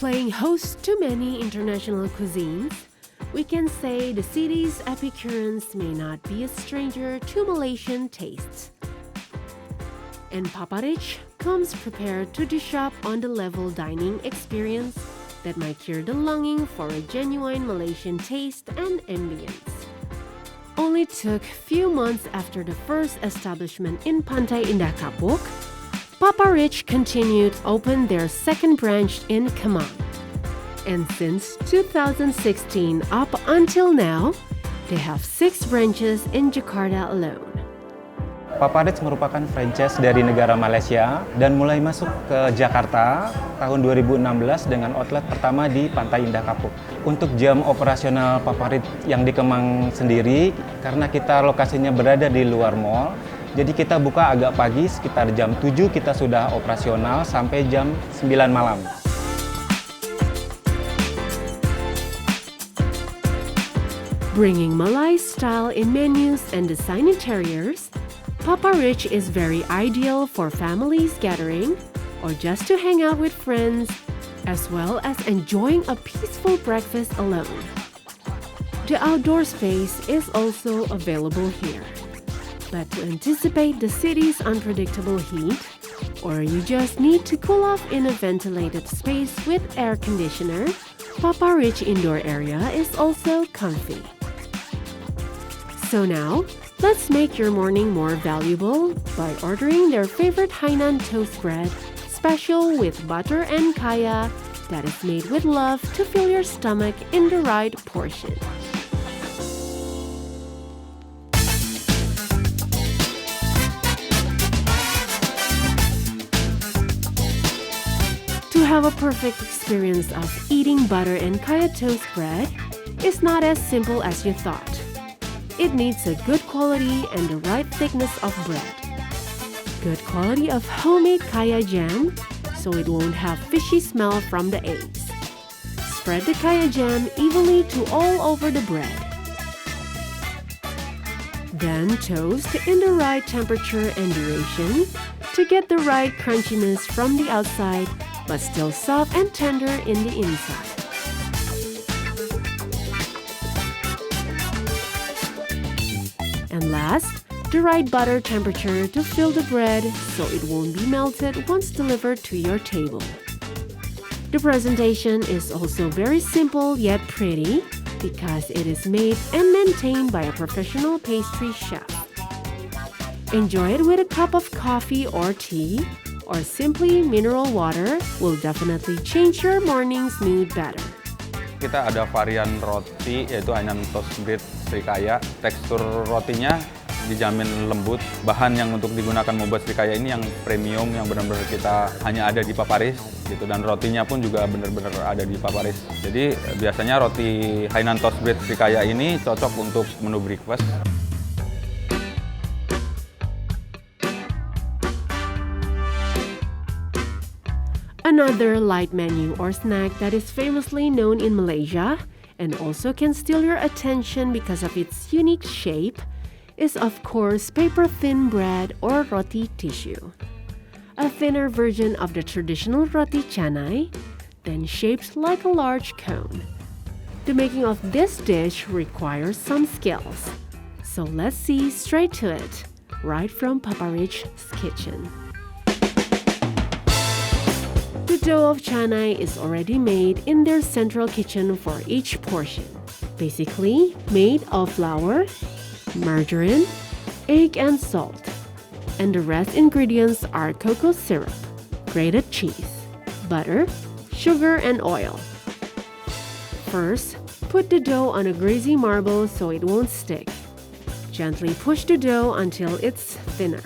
Playing host to many international cuisines, we can say the city's epicurians may not be a stranger to Malaysian tastes. And Paparich comes prepared to dish up on the level dining experience that might cure the longing for a genuine Malaysian taste and ambience. Only took few months after the first establishment in Pantai Indah Kapuk, Paparich continued open their second branch in Kemang. And since 2016 up until now, they have 6 branches in Jakarta alone. Paparich merupakan franchise dari negara Malaysia dan mulai masuk ke Jakarta tahun 2016 dengan outlet pertama di Pantai Indah Kapuk. Untuk jam operasional Paparich yang di Kemang sendiri, karena kita lokasinya berada di luar mall, jadi kita buka agak pagi, sekitar jam 7 kita sudah operasional sampai jam 9 malam. Bringing Malay style in menus and design interiors, Paparich is very ideal for families gathering or just to hang out with friends, as well as enjoying a peaceful breakfast alone. The outdoor space is also available here. But to anticipate the city's unpredictable heat, or you just need to cool off in a ventilated space with air conditioner, Paparich indoor area is also comfy. So now, let's make your morning more valuable by ordering their favorite Hainan toast bread, special with butter and kaya, that is made with love to fill your stomach in the right portion. To have a perfect experience of eating butter and kaya toast bread is not as simple as you thought. It needs a good quality and the right thickness of bread. Good quality of homemade kaya jam, so it won't have fishy smell from the eggs. Spread the kaya jam evenly to all over the bread. Then toast in the right temperature and duration to get the right crunchiness from the outside, but still soft and tender in the inside. And last, the right butter temperature to fill the bread so it won't be melted once delivered to your table. The presentation is also very simple yet pretty because it is made and maintained by a professional pastry chef. Enjoy it with a cup of coffee or tea, or simply mineral water will definitely change your morning's mood better. Kita ada varian roti yaitu Hainan Toast Bread Srikaya. Tekstur rotinya dijamin lembut. Bahan yang untuk digunakan membuat Srikaya ini yang premium, yang benar-benar kita hanya ada di Paparich gitu, dan rotinya pun juga benar-benar ada di Paparich. Jadi biasanya roti Hainan Toast Bread Srikaya ini cocok untuk menu breakfast. Another light menu or snack that is famously known in Malaysia and also can steal your attention because of its unique shape is of course paper-thin bread or roti tissue. A thinner version of the traditional roti canai, then shaped like a large cone. The making of this dish requires some skills. So let's see straight to it, right from Paparich's kitchen. The dough of canai is already made in their central kitchen for each portion. Basically made of flour, margarine, egg and salt. And the rest ingredients are cocoa syrup, grated cheese, butter, sugar and oil. First, put the dough on a greasy marble so it won't stick. Gently push the dough until it's thinner.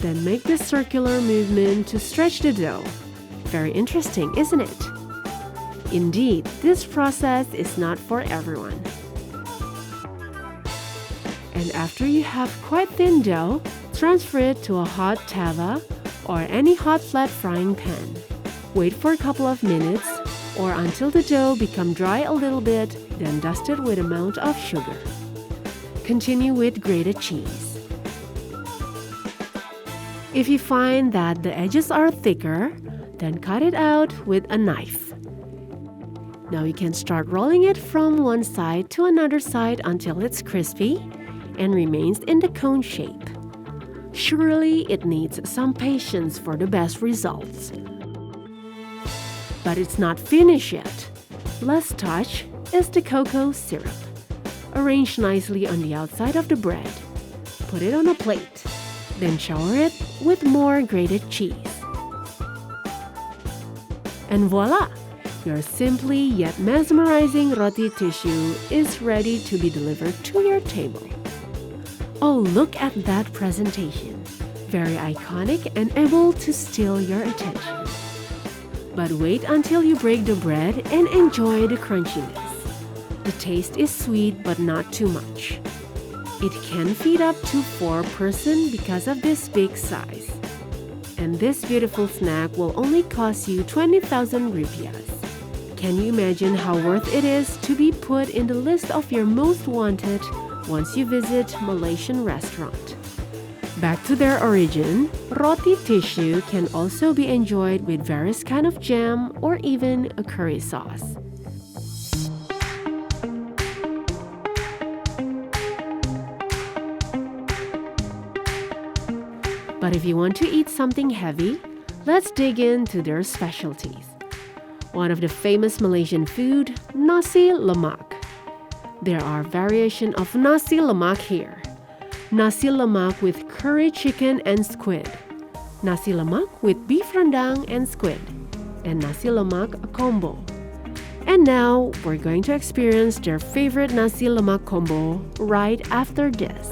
Then make the circular movement to stretch the dough. Very interesting, isn't it? Indeed, this process is not for everyone. And after you have quite thin dough, transfer it to a hot tava or any hot flat frying pan. Wait for a couple of minutes or until the dough becomes dry a little bit, then dust it with amount of sugar. Continue with grated cheese. If you find that the edges are thicker, then cut it out with a knife. Now you can start rolling it from one side to another side until it's crispy and remains in the cone shape. Surely it needs some patience for the best results. But it's not finished yet. Last touch is the cocoa syrup. Arrange nicely on the outside of the bread. Put it on a plate. Then shower it with more grated cheese. And voila! Your simply yet mesmerizing roti tissue is ready to be delivered to your table. Oh, look at that presentation. Very iconic and able to steal your attention. But wait until you break the bread and enjoy the crunchiness. The taste is sweet but not too much. It can feed up to 4 persons because of this big size. And this beautiful snack will only cost you 20,000 rupiahs. Can you imagine how worth it is to be put in the list of your most wanted once you visit Malaysian restaurant? Back to their origin, roti tissue can also be enjoyed with various kind of jam or even a curry sauce. But if you want to eat something heavy, let's dig into their specialties. One of the famous Malaysian food, nasi lemak. There are variations of nasi lemak here. Nasi lemak with curry chicken and squid. Nasi lemak with beef rendang and squid. And nasi lemak combo. And now we're going to experience their favorite nasi lemak combo right after this.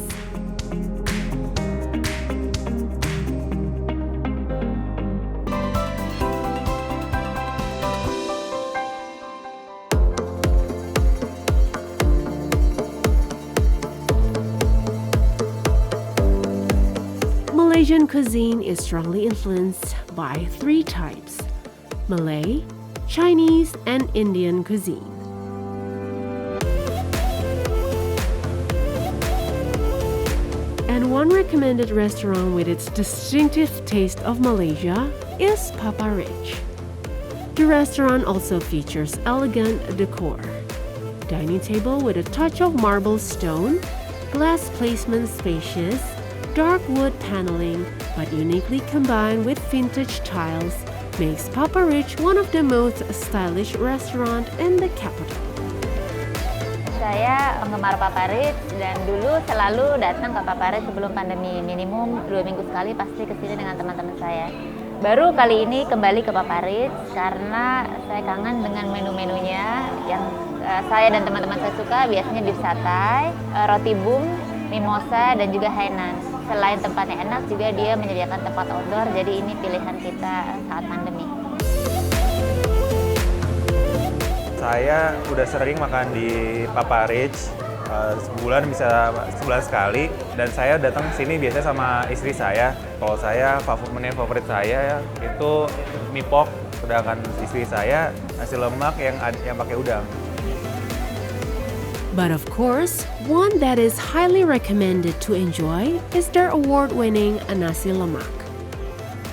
Malaysian cuisine is strongly influenced by 3 types: Malay, Chinese, and Indian cuisine. And one recommended restaurant with its distinctive taste of Malaysia is Papa Rich. The restaurant also features elegant decor. Dining table with a touch of marble stone, glass placement spacious, dark wood paneling, but uniquely combined with vintage tiles, makes Papa Rich one of the most stylish restaurant in the capital. Saya penggemar Papa Rich dan dulu selalu datang ke Papa Rich sebelum pandemi. Minimum 2 minggu sekali pasti kesini dengan teman-teman saya. Baru kali ini kembali ke Papa Rich karena saya kangen dengan menu-menunya yang saya dan teman-teman saya suka, biasanya beef satay, roti bung, mimosa, dan juga hainan. Selain tempatnya enak, juga dia menyediakan tempat outdoor, jadi ini pilihan kita saat pandemi. Saya udah sering makan di Papa Rich, sebulan bisa sebulan sekali, dan saya datang sini biasanya sama istri saya. Kalau saya menu favorit saya itu mie pok, sedangkan istri saya nasi lemak yang pakai udang. But of course, one that is highly recommended to enjoy is their award-winning nasi lemak.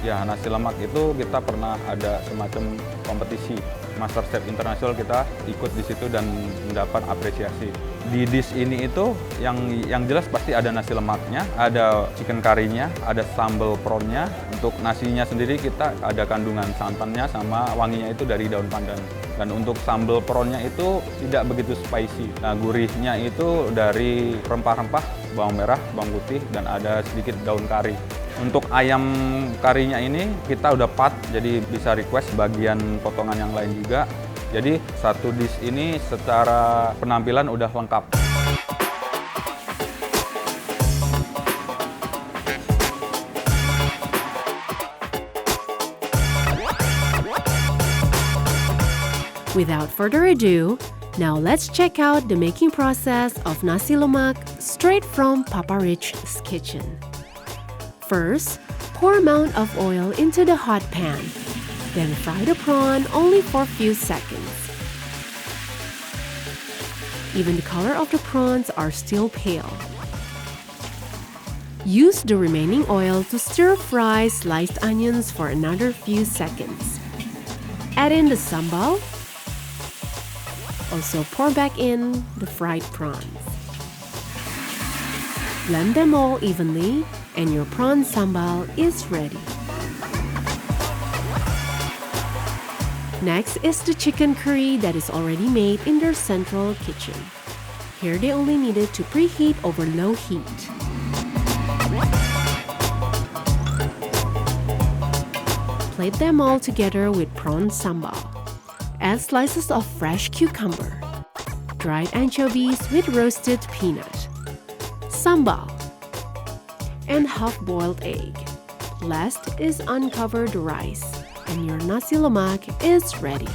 Ya, nasi lemak itu kita pernah ada semacam kompetisi Master Chef Internasional, kita ikut di situ dan mendapat apresiasi. Di dish ini itu yang jelas pasti ada nasi lemaknya, ada chicken curry-nya, ada sambal prawn-nya. Untuk nasinya sendiri kita ada kandungan santannya sama wanginya itu dari daun pandan. Dan untuk sambal prawn-nya itu tidak begitu spicy. Nah, gurihnya itu dari rempah-rempah, bawang merah, bawang putih, dan ada sedikit daun kari. Untuk ayam karinya ini kita udah pat, jadi bisa request bagian potongan yang lain juga. Jadi satu dish ini secara penampilan udah lengkap. Without further ado, now let's check out the making process of nasi lemak straight from Papa Rich's kitchen. First, pour amount of oil into the hot pan. Then fry the prawn only for a few seconds. Even the color of the prawns are still pale. Use the remaining oil to stir-fry sliced onions for another few seconds. Add in the sambal, Also pour back in the fried prawns. Blend them all evenly and your prawn sambal is ready. Next is the chicken curry that is already made in their central kitchen. Here they only needed to preheat over low heat. Plate them all together with prawn sambal. Add slices of fresh cucumber, dried anchovies with roasted peanut, sambal, and half-boiled egg. Last is uncover the rice, and your nasi lemak is ready.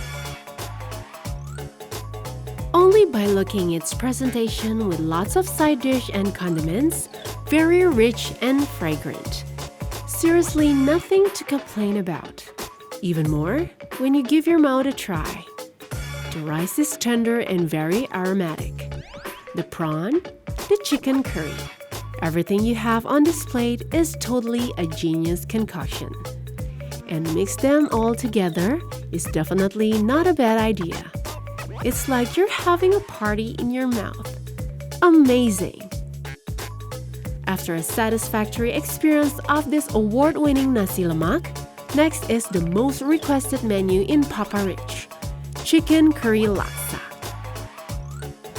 Only by looking its presentation with lots of side dish and condiments, very rich and fragrant. Seriously, nothing to complain about. Even more, when you give your mouth a try. The rice is tender and very aromatic. The prawn, the chicken curry. Everything you have on this plate is totally a genius concoction. And mix them all together is definitely not a bad idea. It's like you're having a party in your mouth. Amazing! After a satisfactory experience of this award-winning nasi lemak, next is the most requested menu in Papa Rich, chicken curry laksa.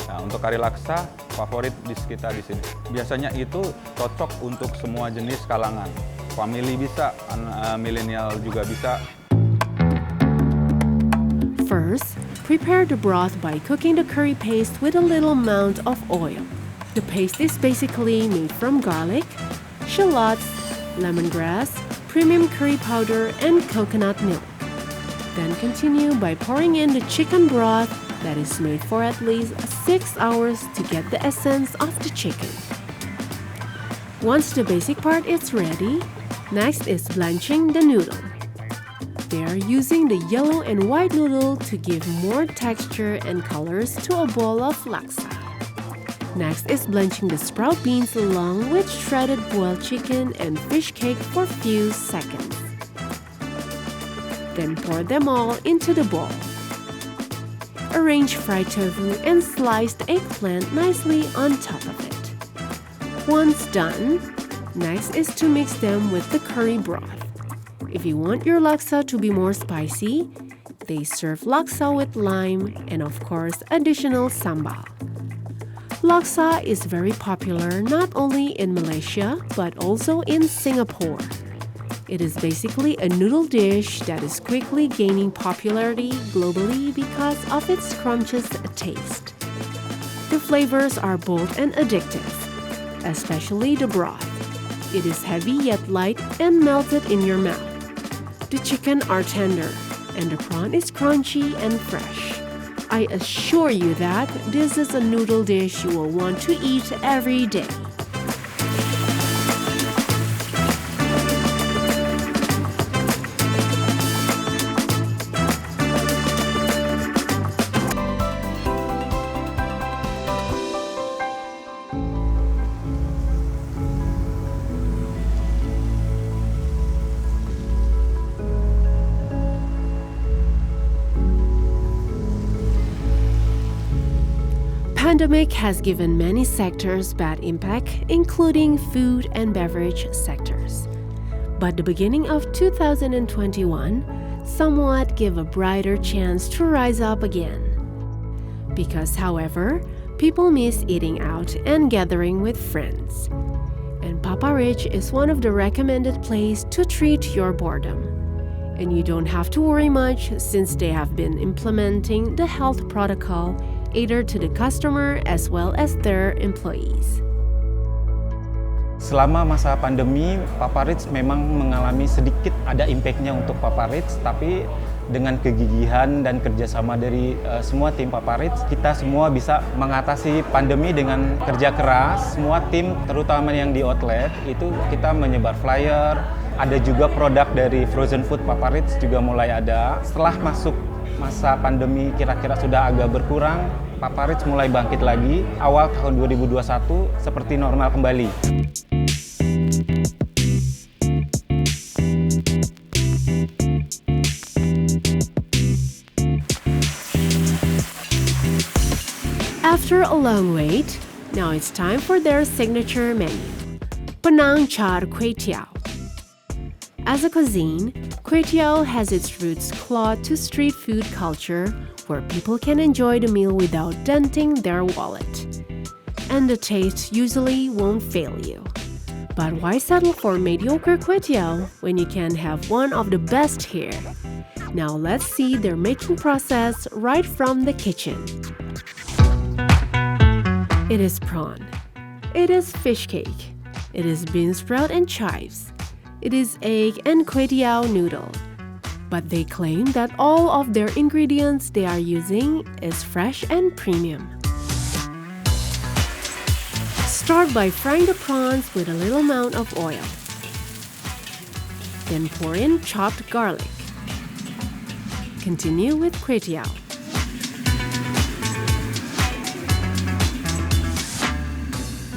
Nah, untuk kari laksa favorit di kita di sini. Biasanya itu cocok untuk semua jenis kalangan. Family bisa, milenial juga bisa. First, prepare the broth by cooking the curry paste with a little amount of oil. The paste is basically made from garlic, shallots, lemongrass, premium curry powder, and coconut milk. Then continue by pouring in the chicken broth that is made for at least 6 hours to get the essence of the chicken. Once the basic part is ready, next is blanching the noodle. They are using the yellow and white noodle to give more texture and colors to a bowl of laksa. Next is blanching the sprout beans along with shredded boiled chicken and fish cake for few seconds. Then pour them all into the bowl. Arrange fried tofu and sliced eggplant nicely on top of it. Once done, next is to mix them with the curry broth. If you want your laksa to be more spicy, they serve laksa with lime and of course additional sambal. Laksa is very popular not only in Malaysia but also in Singapore. It is basically a noodle dish that is quickly gaining popularity globally because of its scrumptious taste. The flavors are bold and addictive, especially the broth. It is heavy yet light and melted in your mouth. The chicken are tender and the prawn is crunchy and fresh. I assure you that this is a noodle dish you will want to eat every day. Pandemic has given many sectors bad impact, including food and beverage sectors. But the beginning of 2021 somewhat give a brighter chance to rise up again. Because, however, people miss eating out and gathering with friends. And Papa Rich is one of the recommended place to treat your boredom. And you don't have to worry much since they have been implementing the health protocol either to the customer as well as their employees. Selama masa pandemi, Papa Rich memang mengalami sedikit ada impact-nya untuk Papa Rich, tapi dengan kegigihan dan kerjasama dari semua tim Papa Rich, kita semua bisa mengatasi pandemi dengan kerja keras. Semua tim, terutama yang di outlet, itu kita menyebar flyer, ada juga produk dari frozen food Papa Rich juga mulai ada. Setelah masuk masa pandemi kira-kira sudah agak berkurang, Papa Rich mulai bangkit lagi awal tahun 2021 seperti normal kembali. After a long wait, now it's time for their signature menu, Penang Char Kway Teow. As a cuisine, Kway Teow has its roots clawed to street food culture where people can enjoy the meal without denting their wallet. And the taste usually won't fail you. But why settle for mediocre Kway Teow when you can have one of the best here? Now let's see their making process right from the kitchen. It is prawn. It is fish cake. It is bean sprout and chives. It is egg and Kway Teow noodle. But they claim that all of their ingredients they are using is fresh and premium. Start by frying the prawns with a little amount of oil. Then pour in chopped garlic. Continue with Kway Teow.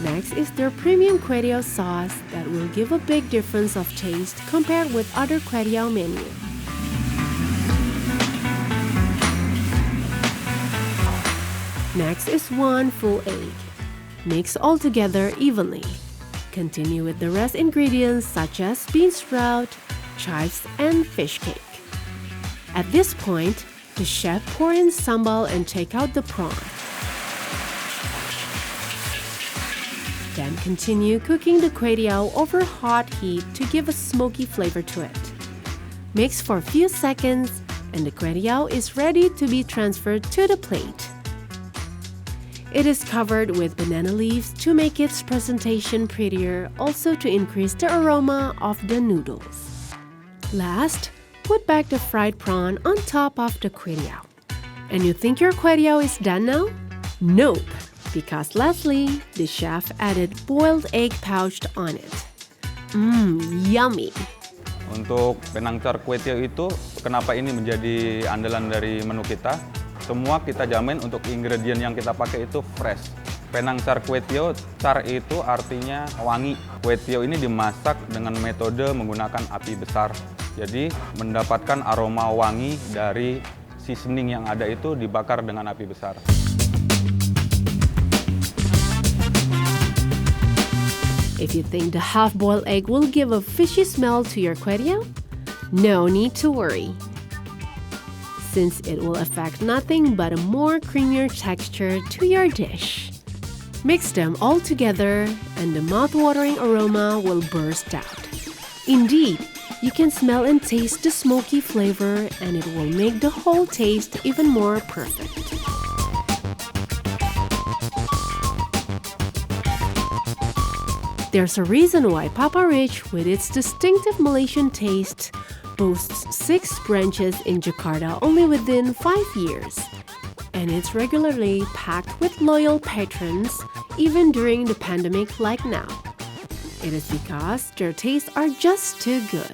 Next is their premium Kway Teow sauce that will give a big difference of taste compared with other Kway Teow menu. Next is one full egg. Mix all together evenly. Continue with the rest ingredients such as bean sprout, chives, and fish cake. At this point, the chef pour in sambal and take out the prawn. Then continue cooking the Kway Teow over hot heat to give a smoky flavor to it. Mix for a few seconds and the Kway Teow is ready to be transferred to the plate. It is covered with banana leaves to make its presentation prettier, also to increase the aroma of the noodles. Last, put back the fried prawn on top of the Kway Teow. And you think your Kway Teow is done now? Nope! Because lastly, the chef added boiled egg poached on it. Yummy! Untuk Penang Char Kway Teow itu, kenapa ini menjadi andalan dari menu kita? Semua kita jamin untuk ingredient yang kita pakai itu fresh. Penang Char Kway Teow, char itu artinya wangi. Kway Teow ini dimasak dengan metode menggunakan api besar. Jadi mendapatkan aroma wangi dari seasoning yang ada itu dibakar dengan api besar. If you think the half-boiled egg will give a fishy smell to your Kway Teow, no need to worry, since it will affect nothing but a more creamier texture to your dish. Mix them all together and the mouth-watering aroma will burst out. Indeed, you can smell and taste the smoky flavor and it will make the whole taste even more perfect. There's a reason why Papa Rich, with its distinctive Malaysian taste, boasts 6 branches in Jakarta only within 5 years. And it's regularly packed with loyal patrons, even during the pandemic like now. It is because their tastes are just too good.